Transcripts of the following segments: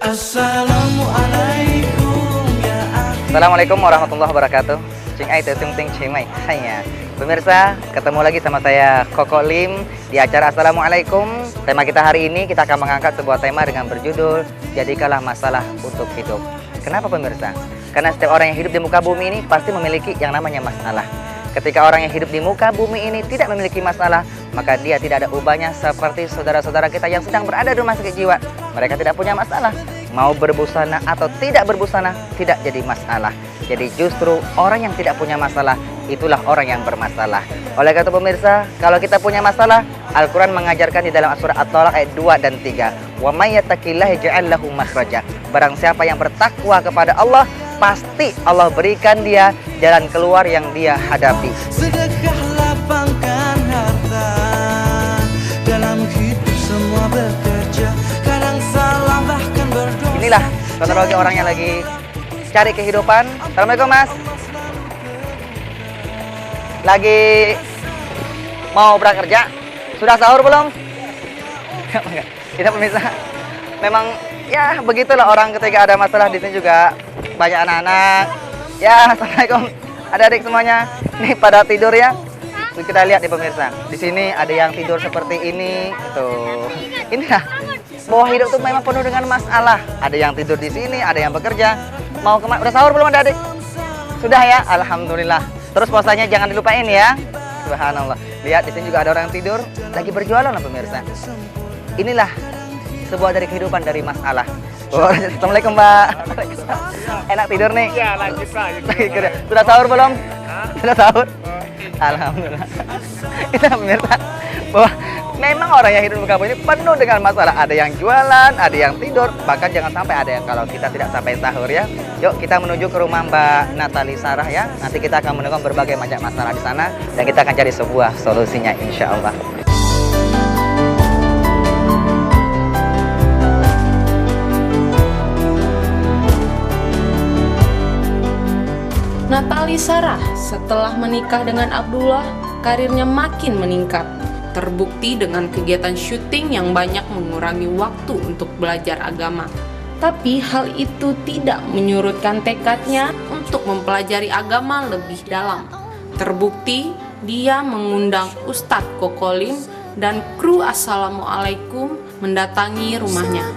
Assalamualaikum warahmatullahi wabarakatuh. Cing ai ting ting cimai. Hanya pemirsa, ketemu lagi sama saya Koko Lim di acara Assalamualaikum. Tema kita hari ini kita akan mengangkat sebuah tema dengan berjudul Jadikanlah Masalah untuk Hidup. Kenapa pemirsa? Karena setiap orang yang hidup di muka bumi ini pasti memiliki yang namanya masalah. Ketika orang yang hidup di muka bumi ini tidak memiliki masalah, maka dia tidak ada ubahnya seperti saudara-saudara kita yang sedang berada di rumah sakit jiwa. Mereka tidak punya masalah. Mau berbusana atau tidak berbusana, tidak jadi masalah. Jadi justru orang yang tidak punya masalah, itulah orang yang bermasalah. Oleh karena itu pemirsa, kalau kita punya masalah, Al-Quran mengajarkan di dalam surah At-Talaq ayat 2 dan 3. Wa may yattaqillaha yaj'al lahu makhraja. Barang siapa yang bertakwa kepada Allah, pasti Allah berikan dia jalan keluar yang dia hadapi. Sedekah lapangkan harta, dalam hidup semua bekerja, kadang salah bahkan berdosa. Inilah kronologi orang yang lagi cari kehidupan. Assalamualaikum mas. Lagi mau berangkat kerja? Sudah sahur belum? Tidak pemirsa. Memang ya begitulah orang ketika ada masalah. Di sini juga banyak anak-anak. Ya, assalamualaikum adik-adik semuanya. Nih pada tidur ya. Kita lihat nih pemirsa. Di sini ada yang tidur seperti ini. Tuh. Inilah bahwa hidup itu memang penuh dengan masalah. Ada yang tidur di sini, ada yang bekerja. Mau kemana? Udah sahur belum adik-adik? Sudah ya, alhamdulillah. Terus puasanya jangan dilupain ya. Subhanallah. Lihat di sini juga ada orang yang tidur, lagi berjualan lah pemirsa. Inilah sebuah dari kehidupan dari masalah. Oh, assalamualaikum Mbak. Enak tidur nih? Iya, lagi kerja. Sudah sahur belum? Sudah sahur? Alhamdulillah. Itu pemirsa. Bahwa memang orang yang hidup di kampung ini penuh dengan masalah. Ada yang jualan, ada yang tidur. Bahkan jangan sampai ada yang kalau kita tidak sampai sahur ya. Yuk kita menuju ke rumah Mbak Natali Sarah ya. Nanti kita akan menemukan berbagai macam masalah di sana. Dan kita akan cari sebuah solusinya insya Allah. Natali Sarah setelah menikah dengan Abdullah, karirnya makin meningkat. Terbukti dengan kegiatan syuting yang banyak mengurangi waktu untuk belajar agama. Tapi hal itu tidak menyurutkan tekadnya untuk mempelajari agama lebih dalam. Terbukti dia mengundang Ustadz Koko Lim dan kru Assalamualaikum mendatangi rumahnya.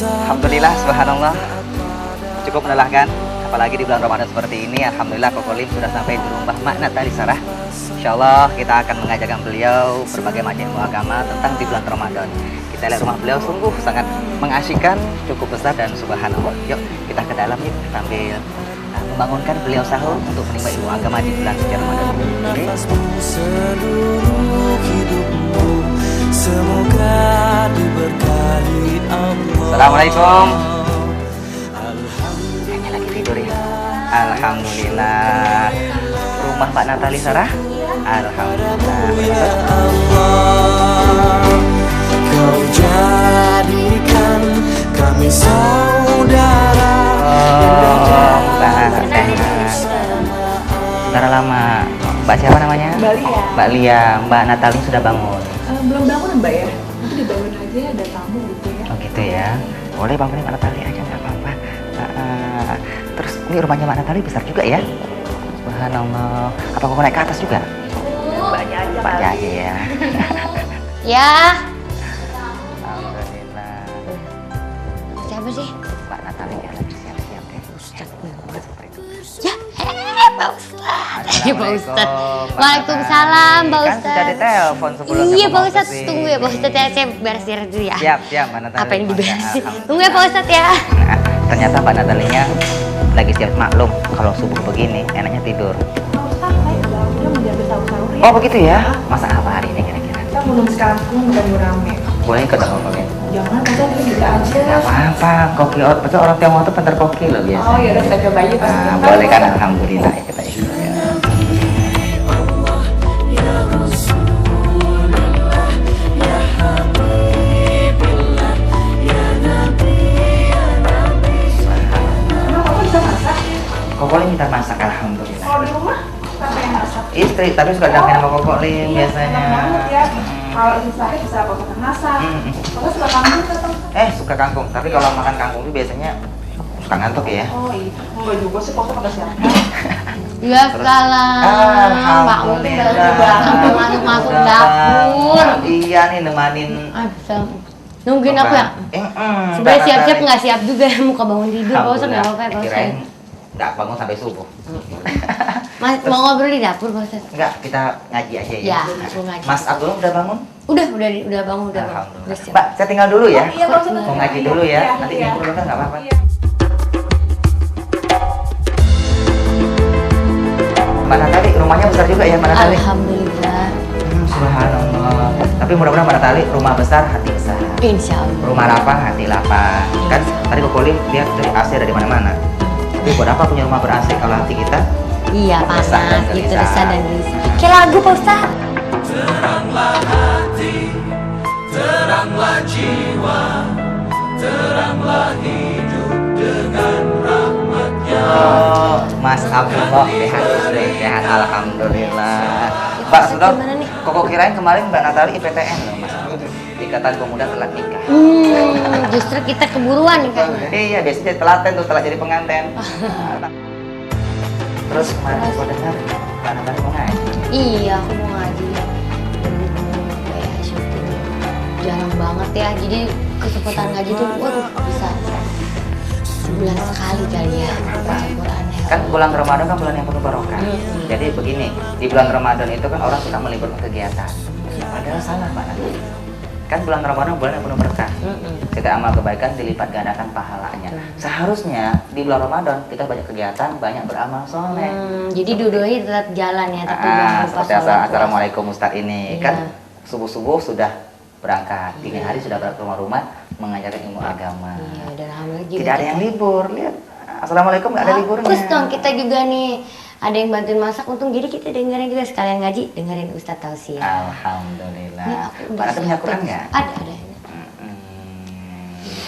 Alhamdulillah, subhanallah, cukup melelahkan. Apalagi di bulan Ramadan seperti ini. Alhamdulillah Koko Lim sudah sampai di rumah Mak Natali Sarah. Insya Allah kita akan mengajarkan beliau berbagai macam ilmu agama tentang di bulan Ramadan. Kita lihat rumah beliau sungguh sangat mengasyikan, cukup besar dan subhanallah. Yuk kita ke dalam yuk sambil membangunkan beliau sahur untuk menikmati ilmu agama di bulan suci Ramadan. Seluruh hidupmu semoga diberkahi Allah. Assalamualaikum. Kayaknya lagi tidur ya. Alhamdulillah. Rumah Pak Natali Sarah. Alhamdulillah. Allah, kau jadikan kami saudara. Saudara lama. Mbak siapa namanya? Mbak Lia. Mbak Lia. Mbak Natali sudah bangun. Belum bangun Mbak ya? Nanti dibangun aja, ada tamu gitu ya. Oh gitu ya. Boleh bangunin Mbak Natali aja nggak apa-apa. Terus ini rumahnya Mbak Natali besar juga ya? Subhanallah. Apa kau naik ke atas juga? Mbaknya aja. Mbaknya aja ya. Ya, Alhamdulillah. siapa sih? Mbak Natali ya lagi siap-siap deh. Ya, Pak Ustadz. Pak Ustadz. Mbak Waalaikumsalam, Pak Natali. Kan Ustadz. sudah ditelepon sebelum Iya, kamu Pak mau Ustadz. kesini. Tunggu ya, Pak Ustadz ya. Saya beres-beres dulu ya. Siap, Mbak Natali. Apa yang diberesin? Alhamdulillah. Tunggu ya, Pak Ustadz ya. Nah, ternyata Mbak Natalinya lagi siap. Maklum kalau subuh begini enaknya tidur. Pak Ustadz, saya sebelumnya menjaga sahur-sahur ya. Oh begitu ya? Masak apa hari ini kira-kira? Kita belum sekarang pun udah rame. Boleh ikut dong ngomongin? Jangan, Pak Ustadz, ini juga aja. Gak apa-apa, koki betul orang Tionghoa tuh pintar koki loh biasa. Oh ya udah, kita coba aja Pak. Nah, boleh kan? Alhamdulillah ya kita ikut ya. istri, tapi suka didampingin sama Koko Lim biasanya. Enak banget ya. Kalau ini sakit bisa Koko masak. Koko suka kangkung atau? Suka kangkung, tapi kalau makan kangkung itu biasanya suka ngantuk ya. Oh iya, enggak juga sih Koko pada siapa. Ya salah. Mbak Uti baru sampai masuk dapur. Iya nih nemanin. Aduh. Nungguin aku ya? Sebenarnya siap-siap nggak siap juga muka bangun tidur. Pak Ustadz nggak apa-apa ya Pak Ustadz. Kirain nggak bangun sampai subuh. Mas mau ngobrol di dapur Pak Ustadz? Enggak, kita ngaji aja ya. Ya, aku ngaji. Mas Abdullah udah bangun? Udah bangun, udah bangun. Alhamdulillah. Udah siap. Mbak, saya tinggal dulu ya. Iya Pak Ustadz. Mau ngaji dulu ya. Iya, Nanti iya. ngumpul kan nggak apa-apa. Iya. Mbak Natali, rumahnya besar juga ya Mbak Natali? Alhamdulillah. Subhanallah. Tapi mudah-mudahan Mbak Natali rumah besar, hati besar. Insya Allah. Rumah lapang, hati lapang. Kan tadi Koko Lim lihat dari AC dari mana-mana. Tapi buat apa punya rumah ber-AC kalau hati kita? Iya Resah dan panas, gitu gelisah. resah dan gelisah. Kayak lagu Pak Ustadz. Teranglah hati, teranglah jiwa, teranglah hidup dengan rahmatnya. Oh, Mas Abdullah sehat, alhamdulillah. Mbak sudah, gimana nih? Koko kirain kemarin Mbak Natali IPTN loh Mas. Ikatan Pemuda Telat Nikah. Justru kita keburuan nih kan. Iya, biasanya telaten tuh telat jadi pengantin. Terus kemarin aku dengar Mbak Natali mau ngaji. Iya, aku mau ngaji. Kayak syuting. Jarang banget ya. Jadi kesempatan ngaji tuh, waduh, bisa sebulan sekali kali ya baca Quran ya. Kan bulan Ramadan kan bulan yang penuh barokah. Jadi begini, di bulan Ramadan itu kan orang suka meliburkan kegiatan. Padahal salah Mbak Natali. Kan bulan Ramadan bulan yang penuh berkah. Kita amal kebaikan dilipat gandakan pahalanya. Seharusnya di bulan Ramadan kita banyak kegiatan, banyak beramal soleh. Jadi dua-duanya tetap jalan ya, tapi jangan lupa Seperti sholat puasa. Assalamualaikum Ustadz ini. Iya. Kan subuh-subuh sudah berangkat, dini hari sudah berangkat ke rumah-rumah mengajarkan ilmu agama. Iya, dan alhamdulillah juga. Tidak ada yang libur, lihat. Assalamualaikum nggak ada liburnya. Bagus dong, kita juga nih ada yang bantuin masak, untung jadi kita dengerin juga sekalian ngaji, dengerin Ustadz Tausiah. Alhamdulillah. Ini aku udah Pak Nata punya Quran siapin. nggak? Ada.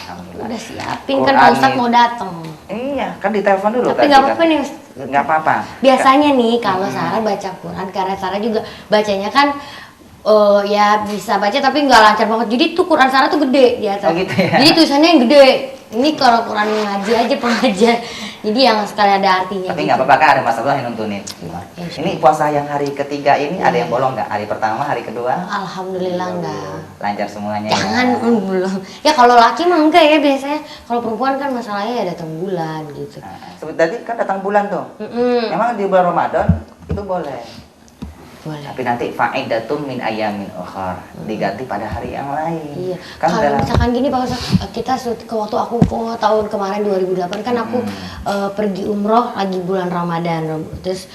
Alhamdulillah. Udah siapin kan Quran Pak Ustadz nih. mau datang. Iya, kan ditelepon dulu. Tapi tadi nggak kan. apa-apa nih. Nggak apa-apa. Biasanya nih kalau Sarah baca Quran, karena Sarah juga bacanya kan ya bisa baca tapi nggak lancar banget. Jadi tuh Quran Sarah tuh gede di atas. Oh, gitu ya? Jadi tulisannya yang gede. Ini kalau Quran ngaji aja pengajar. Jadi yang sekali ada artinya. Tapi gitu. nggak apa-apa kan ada Mas Abdullah yang nuntunin. Ya, Ini puasa yang hari ketiga ini ada yang bolong nggak? Hari pertama, hari kedua? Alhamdulillah enggak. Lancar semuanya. Jangan ya? belum. Ya kalau laki mah enggak ya biasanya. Kalau perempuan kan masalahnya ya datang bulan gitu. Nah, tadi kan datang bulan tuh. Memang di bulan Ramadan itu boleh. Boleh. Tapi nanti fa'idatun min ayamin ukhar, diganti pada hari yang lain. Iya. Kan Kalau dalam misalkan gini Pak Ustadz, kita ke waktu aku tahun kemarin 2008 kan aku pergi umroh lagi bulan Ramadan. Terus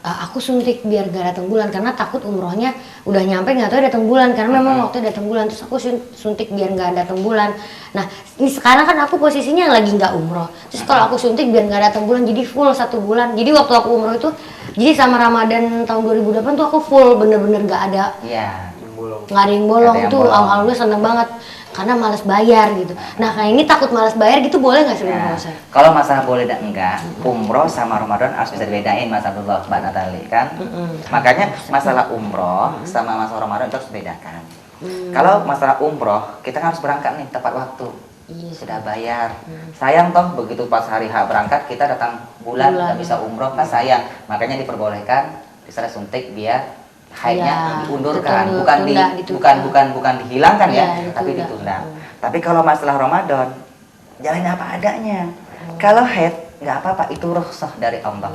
aku suntik biar gak datang bulan karena takut umrohnya udah nyampe nggak tahu datang bulan karena memang waktu datang bulan. Terus aku suntik biar nggak datang bulan. Nah ini sekarang kan aku posisinya lagi nggak umroh. Terus kalau aku suntik biar nggak datang bulan jadi full 1 bulan. Jadi waktu aku umroh itu jadi sama Ramadan tahun 2008 tuh aku full bener-bener nggak ada iya. nggak ada yang bolong. Nggak ada yang Tuh bolong. alhamdulillah seneng banget karena malas bayar gitu. Nah kayak ini takut malas bayar gitu boleh nggak sebenarnya Nah, Pak Ustadz? kalau masalah boleh dan enggak, umroh sama Ramadan harus bisa dibedain Mas Abdullah, Mbak Natali kan. Makanya masalah umroh sama masalah Ramadan itu harus dibedakan. Kalau masalah umroh, kita kan harus berangkat nih tepat waktu. Iya. Sudah bayar. Sayang toh begitu pas hari H berangkat kita datang bulan nggak bisa umroh kan sayang. Makanya diperbolehkan misalnya suntik biar haidnya Iya, diundurkan, ditunda. bukan dihilangkan ya, Iya, tapi ditunda. ditunda. Tapi kalau masalah Ramadan, jalanin apa adanya. Kalau haid nggak apa-apa, itu rukhsah dari Allah,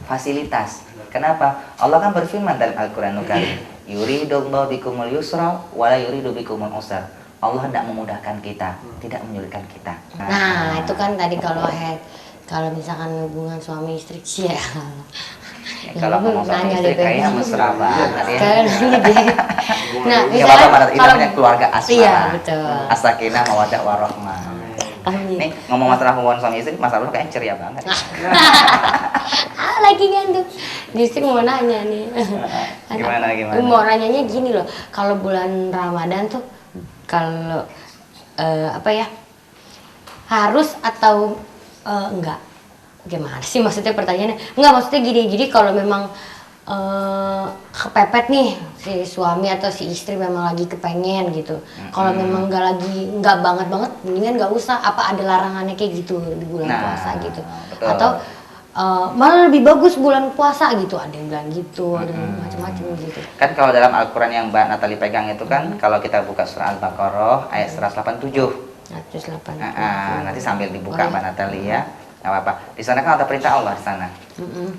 fasilitas. Kenapa? Allah kan berfirman dalam Al-Qur'anul Karim, yuridullahu bikumul yusra wa la yuridu bikumul usra. Allah hendak memudahkan kita, tidak menyulitkan kita. Nah itu kan tadi kalau head kalau misalkan hubungan suami istri sih ya. Kalau ngomong sama istri kayaknya mesra banget ya. Kan deh. Nah Gak misalkan apa-apa, itu namanya keluarga asmara. Iya betul. As-sakinah mawaddah warahmah. Amin. Nih ngomong masalah hubungan suami istri, Mas Abdul kayaknya ceria banget. Lagi ngantuk. Justru mau nanya nih. Gimana? Mau nanyanya gini loh. Kalau bulan Ramadan tuh kalau apa ya harus atau enggak? Gimana sih maksudnya pertanyaannya? Enggak maksudnya gini. Jadi kalau memang kepepet nih si suami atau si istri memang lagi kepengen gitu. Kalau memang nggak banget mendingan nggak usah, apa ada larangannya kayak gitu di bulan puasa gitu. Betul. Atau malah lebih bagus bulan puasa gitu, ada yang bilang gitu, ada yang macam-macam gitu. Kan kalau dalam Al-Quran yang Mbak Natali pegang itu kan, kalau kita buka surah Al-Baqarah ayat 187. Terus 8. Nanti sambil dibuka Mbak Natali ya. Nggak apa-apa. Di sana kan ada perintah Allah di sana.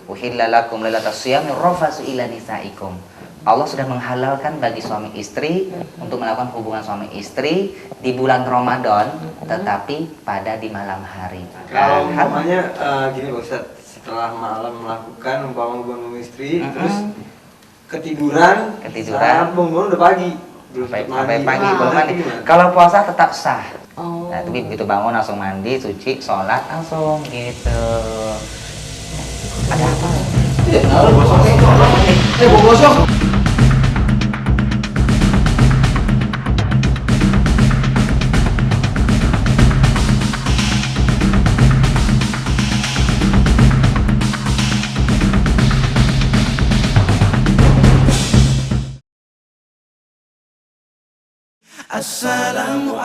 Uhilla lakum lailatas siyami rafasu ila nisaikum. Allah sudah menghalalkan bagi suami istri untuk melakukan hubungan suami istri di bulan Ramadan, tetapi pada di malam hari. Kalau umpamanya gini Pak Ustadz, setelah malam melakukan hubungan istri, terus ketiduran, saat bangun udah pagi, belum sampai pagi mandi. belum mandi. Kalau puasa tetap sah. Nah, tapi begitu bangun langsung mandi, suci, sholat langsung gitu. Ada apa?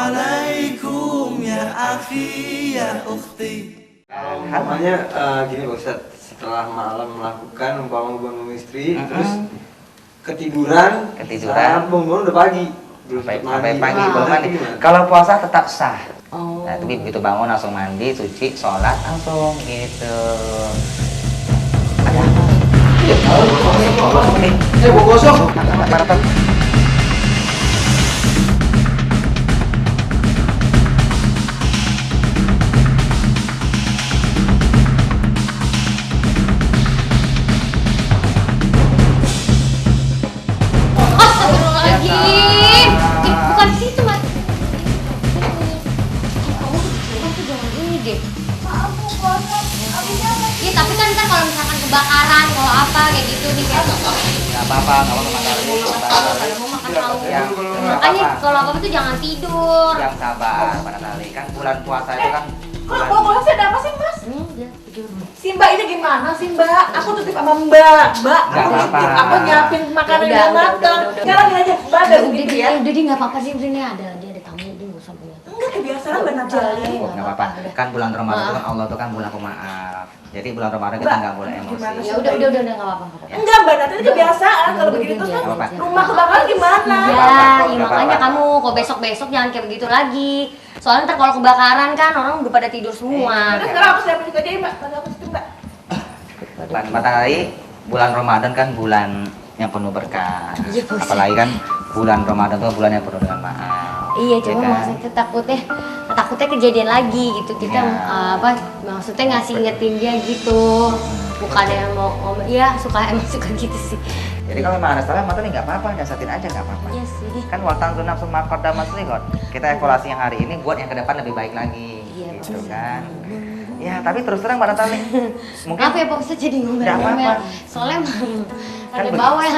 Assalamualaikum ya akhi ya ukhti. Kalau umpamanya gini Pak Ustadz, setelah malam melakukan hubungan istri, terus ketiduran, saat bangun udah pagi, belum sampai pagi mandi. belum mandi. Kalau puasa tetap sah. Nah, tapi begitu bangun langsung mandi, suci, sholat langsung gitu. Ada apa? Gosok. Maraton. Astagfirullahaladzim. Bukan situ mas. Kamu tuh jangan ini deh. Iya tapi kan kalau misalkan kebakaran, kalau apa kayak gitu nih kayak. Nggak apa-apa, nggak apa-apa. Kalau mau makan sahur. Ya, Makanya kalau apa tuh jangan tidur. yang sabar pada kali kan bulan puasa itu kan Kalau bawa sih ada apa sih mas? Udah tidur. Si Mbak ini gimana sih Mbak? Aku tutup sama Mbak. Mbak, Nggak aku apa-apa. titip, aku nyiapin makanan Udah, yang udah, matang. udah. Sekarang gini aja, Mbak ada Udah gitu dia, ya. udah dia nggak apa-apa sih, udah nih ada tamu dia nggak usah punya. Enggak kebiasaan Mbak Natali. nggak apa-apa. Kan bulan Ramadan itu kan Allah itu kan bulan pemaaf. Jadi bulan Ramadan kita nggak boleh emosi. Ya udah nggak apa-apa. Enggak Mbak Natali kebiasaan kalau begitu terus kan Apa-apa. rumah kebakaran gimana? Iya, Nggak apa-apa, ya nggak makanya apa-apa. kamu kok besok-besok jangan kayak begitu lagi. Soalnya ntar kalau kebakaran kan orang udah pada tidur semua. Nah, sekarang aku siapin juga aja ya Mbak. Bantu aku situ Mbak. Matahari bulan Ramadan kan bulan yang penuh berkah. Iya, Bos. Apalagi kan bulan Ramadan itu bulan yang penuh dengan maaf. Iya, ya cuma kan? maksudnya takutnya kejadian lagi gitu. Kita Iya. maksudnya ngasih ingetin dia gitu. Bukan yang mau ngomong, iya emang suka gitu sih. Jadi kalau memang ada salah, mata nih nggak apa-apa, nasihatin aja nggak apa-apa. Iya sih. Kan waltan tunaf summa qaddamat liqad. Kita evaluasi yang hari ini buat yang ke depan lebih baik lagi. Iya, Gitu betul. kan. Ya, tapi terus terang Mbak Natali. Mungkin Apa ya Pak Ustadz jadi Nggak ngomel-ngomel. apa-apa. Soalnya Kan ada bawel.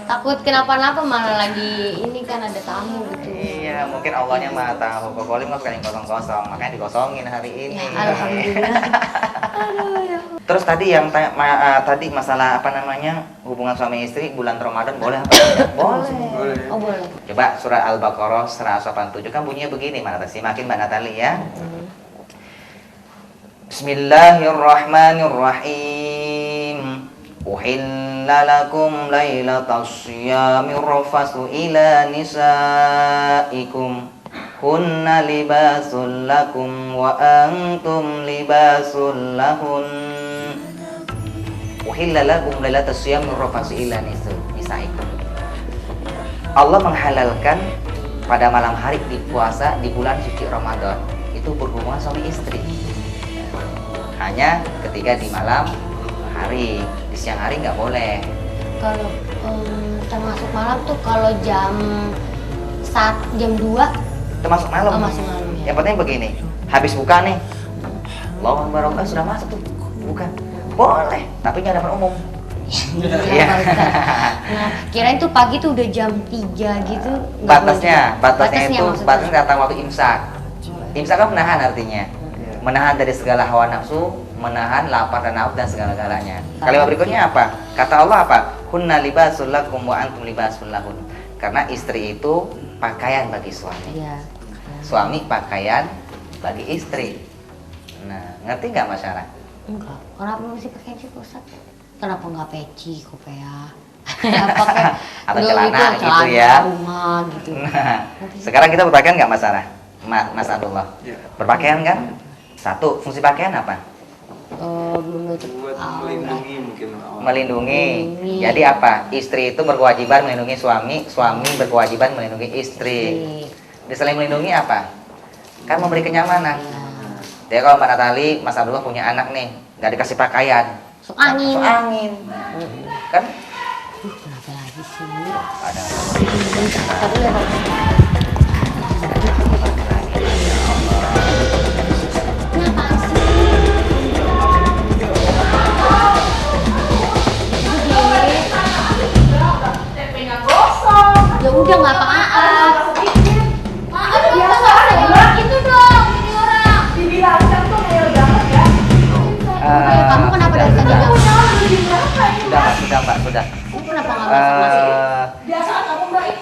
Takut kenapa-napa malah lagi ini kan ada tamu gitu. iya, mungkin Allahnya Maha tahu. Kokolim nggak pengen kosong-kosong, makanya dikosongin hari ini. Ya, alhamdulillah. Aduh ya. Terus tadi yang tadi masalah apa namanya hubungan suami istri bulan Ramadan boleh apa tidak? Boleh. Oh boleh. Coba surah Al-Baqarah 187 kan bunyinya begini, Mbak Natali. Simakin Mbak Natali ya. Bismillahirrahmanirrahim. Uhilla lakum lailatas siyami rafasu ila nisaikum. Kunna libasul lakum wa antum libasul lahun. Uhilla lakum lailatas siyami rafasu ila nisaikum. Allah menghalalkan pada malam hari di puasa di bulan suci Ramadan itu berhubungan suami istri. Hanya ketika di malam hari, di siang hari nggak boleh. Kalau termasuk malam tuh kalau jam 2 Termasuk malam. Oh, masih malam ya. Yang penting begini, habis buka nih, Allahu Akbar, sudah masuk tuh, buka. Boleh, tapi nggak dapat umum. Iya. Nah, kirain tuh pagi tuh udah jam 3 gitu. nggak Batasnya itu maksudnya. batasnya datang waktu imsak. Imsak kan menahan artinya. Menahan dari segala hawa nafsu, menahan lapar dan haus dan segala-galanya. Kalimat berikutnya apa? Kata Allah apa? Hunna libasul lakum wa antum libasul lahun. Karena istri itu pakaian bagi suami. Iya. Suami pakaian bagi istri. Nah, ngerti nggak masyarakat? Enggak. Kenapa mesti pakai sih Ustaz? Kenapa nggak peci, kopea? Pakai Atau dulu celana itu, gitu ya. rumah gitu. Nah, sekarang kita berpakaian nggak masalah, Mas Abdullah? Iya. Berpakaian kan? Satu, fungsi pakaian apa? Menutup Buat aurat. melindungi mungkin awal. Melindungi. Melindungi. Jadi apa? Istri itu berkewajiban melindungi suami, suami berkewajiban melindungi istri. Di selain melindungi apa? Kan memberi kenyamanan. Jadi kalau Mbak Natali, Mas Abdullah punya anak nih, nggak dikasih pakaian, Masuk angin. masuk angin, kan? Kenapa lagi sih? Ada. Tadi ya, Pak. Kenapa sih? Tempenya gosong. Ya udah nggak apa-apa. Maaf, biasa aja. Gitu dong, ini orang. Dibilangkan tuh ngeyel banget ya. Kamu kenapa dari tadi nggak Sudah Mbak, sudah. Kamu kenapa nggak masak nasi? Biasa kamu baik.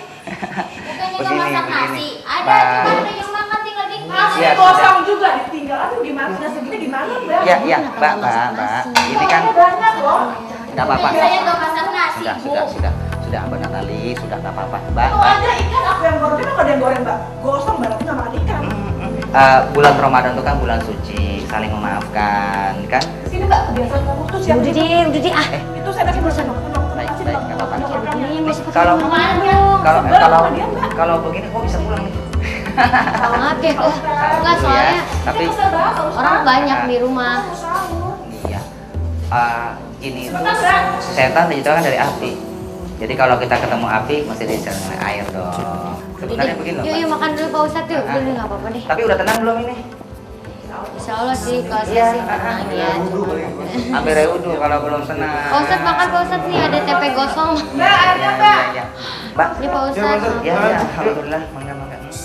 Bukannya Begini, nggak masak begini. nasi? Ada, Mbak. cuma ada yang makan tinggal di Nasi Iya, gosong juga ditinggal. Aduh gimana? Udah segini gimana, Mbak? Ya, ya, Kenapa Mbak, nggak masak Mbak. nasi? Ini kan Banyak loh. nggak apa-apa. Saya nggak masak nasi, Sudah, Mbak Natali, sudah nggak apa-apa, Mbak. Tuh aja ikan aku yang goreng, memang ada yang goreng, Mbak. Gosong berarti nggak makan ikan. Bulan Ramadan itu kan bulan suci, saling memaafkan, kan? Sini Mbak, kebiasaan kamu tuh siap. udah deh ah. Itu saya kasih makan. Baik, nggak apa-apa. Ini besok Kalau kemana? kalau begini kok bisa pulang nih? Maaf ya, enggak soalnya Tapi orang banyak di rumah. iya, gini, setan diciptakan dari api. Jadi kalau kita ketemu api, mesti diciptakan dengan air dong. Sebenarnya begini loh, Yuk, Pak. yuk makan dulu Pak Ustadz yuk. Udah nggak apa-apa deh. Tapi udah tenang belum ini? Insya Allah sih kalau Iya, saya sih tenang ya. Ambil wudhu kalau belum tenang. Pak Ustadz makan Pak Ustadz nih ada tempe gosong. Mbak, ada Mbak. Iya. Mbak. Ini Pak Ustadz. Ya, ya, alhamdulillah, mangga.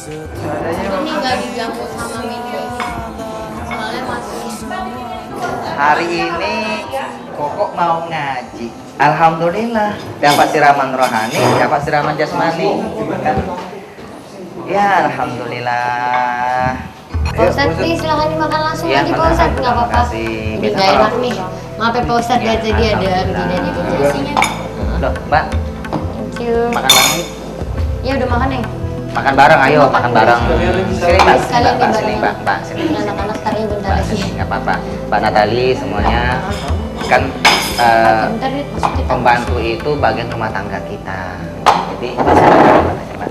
Ini nggak diganggu sama media ini. Soalnya masih. Hari ini Koko mau ngaji. Alhamdulillah, dapat siraman rohani, dapat siraman jasmani. Kan? Ya, alhamdulillah. Pak Ustadz nih silahkan dimakan langsung Iya, aja Pak makan. Ustadz nggak apa-apa. Makasih. Ini Biasa nggak kalau- enak nih. Maaf ya Pak Ustadz dari tadi ada kejadian itu nasinya. Loh, Mbak, Thank you. makan bareng yuk. Ya udah makan ya. Makan bareng, ayo makan bareng. Sini Mbak, Sekalian Mbak, nih, sini bareng. Mbak, sini. Anak-anak taruhnya bentar Mbak, lagi. sini, nggak apa-apa. Mbak Natali semuanya kan Bentar Dit, masuk kita. pembantu itu bagian rumah tangga kita. Jadi pasti ada jawabannya, Mbak.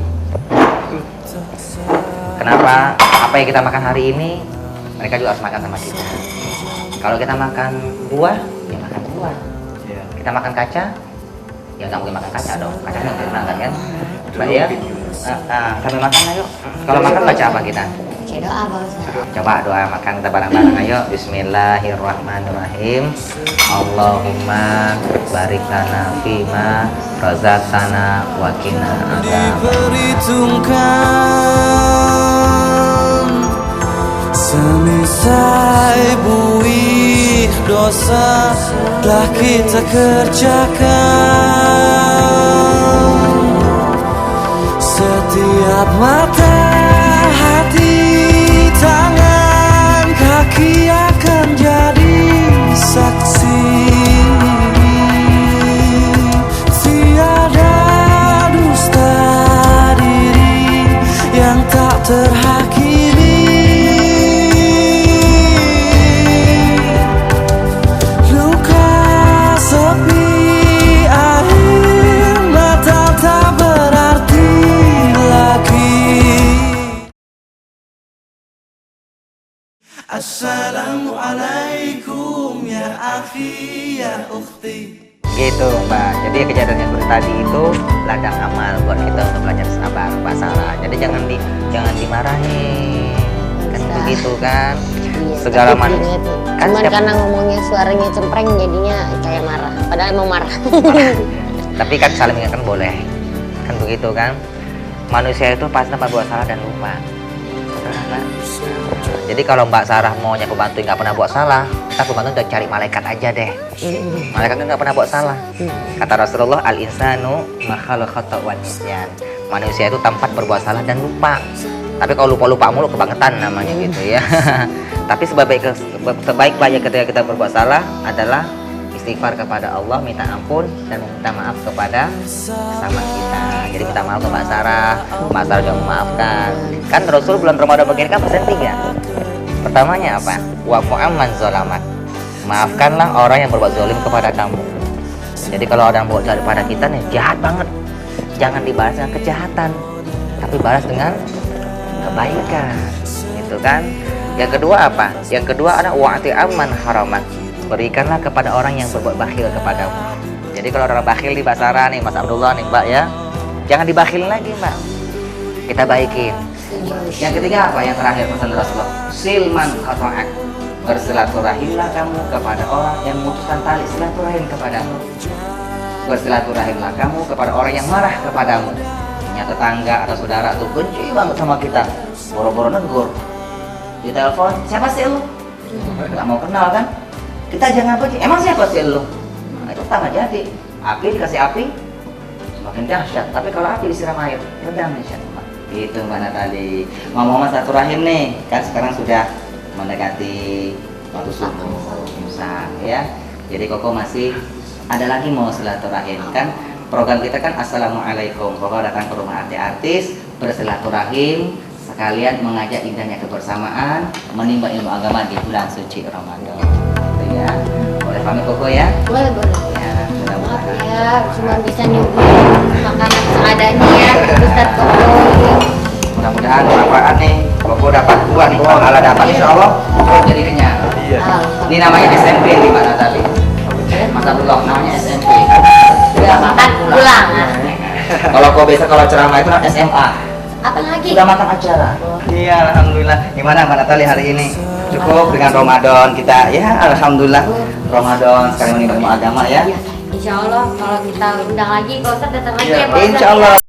Kenapa? Apa yang kita makan hari ini, mereka juga harus makan sama kita. Kalau kita makan buah, ya makan buah. Kita makan kaca, ya nggak mungkin makan kaca dong. Kaca nggak mungkin makan kan? Mbak ya, sambil makan ayo. Kalau makan baca apa kita? Baca doa Pak Ustadz. Coba doa makan kita bareng-bareng ayo. Bismillahirrahmanirrahim. Allahumma barik lana fima razaqtana wa qina adzabannar. Diperhitungkan semisal buih dosa telah kita kerjakan. Setiap mata, hati, tangan, kaki akan jadi saksi. Tiada dusta diri yang tak terhakimi. Luka sepi, air mata tak berarti lagi. Assalamualaikum ya akhi ya ukhti. Gitu Mbak. Jadi kejadian yang seperti tadi itu ladang amal buat kita untuk belajar sabar, salah. Jadi jangan dimarahin. Kan Bisa. begitu kan? Iya, Segala tapi manusia. ingat, Kan cuman setiap- karena ngomongnya suaranya cempreng jadinya kayak marah. Padahal emang marah. Tapi kan saling mengingatkan boleh. Kan begitu kan? Manusia itu pasti dapat buat salah dan lupa. Jadi kalau Mbak Sarah maunya pembantu nggak pernah buat salah, kita pembantu udah cari malaikat aja deh. Malaikat kan nggak pernah buat salah. Kata Rasulullah, al insanu makhluk khata' wa nisyan. Manusia itu tempat berbuat salah dan lupa. Tapi kalau lupa mulu kebangetan namanya gitu ya. Tapi sebaik-baiknya ketika kita berbuat salah adalah istighfar kepada Allah, minta ampun dan meminta maaf kepada sesama kita. Jadi minta maaf ke Mbak Sarah juga memaafkan. Kan Rasul bulan Ramadan begini kan pesan 3. Pertamanya apa? Wa'fu amman zalamak. Maafkanlah orang yang berbuat zalim kepada kamu. Jadi kalau orang berbuat zalim pada kita nih jahat banget, jangan dibalas dengan kejahatan, tapi balas dengan kebaikan. Gitu kan? Yang kedua apa? Yang kedua adalah wa'ti amman haramak. Berikanlah kepada orang yang berbuat bakhil kepadamu. Jadi kalau orang bakhil di Mbak Sarah nih, Mas Abdullah nih Mbak ya, jangan dibakhilin lagi Mbak. Kita baikin. Yang ketiga apa? Yang terakhir pesan Rasulullah, silman qata'ak. Bersilaturahimlah kamu kepada orang yang memutuskan tali silaturahim kepadamu. Bersilaturahimlah kamu kepada orang yang marah kepadamu. Punya tetangga atau saudara tuh benci banget sama kita, boro-boro negur. Di telepon, siapa sih lu? Gak mau kenal kan? Kita jangan benci, emang siapa sih lu? Nah, itu tak jadi. Api dikasih api, semakin dahsyat. Tapi kalau api disiram air, redam insyaallah. Itu Mbak Natali. Ngomong-ngomong silaturahim nih, kan sekarang sudah mendekati waktu subuh imsak ya. Jadi Koko masih ada lagi mau silaturahim kan? Program kita kan Assalamualaikum. Koko datang ke rumah artis bersilaturahim, sekalian mengajak indahnya kebersamaan, menimba ilmu agama di bulan suci Ramadan. Ya, boleh pamit Koko ya? Boleh. Ya, Maaf ya, cuma bisa nyuguhin makanan seadanya ya, Ustadz Koko. Mudah-mudahan berapaan nih? Koko dapat buah nih, kalau Allah dapat insya Allah jadi kenyang. Ini namanya SMP di mana tadi? Mas Abdullah, namanya SMP. Udah makan pulang. Kalau kau biasa kalau ceramah itu SMA. Apa lagi? Udah makan acara. Iya, alhamdulillah. Gimana Mbak Natali hari ini? Cukup dengan Ramadan kita ya, alhamdulillah. Ramadan sekali menimba ilmu agama ya. Insya Allah kalau kita undang lagi, Pak Ustadz datang lagi ya Pak Ustadz. Insya Allah.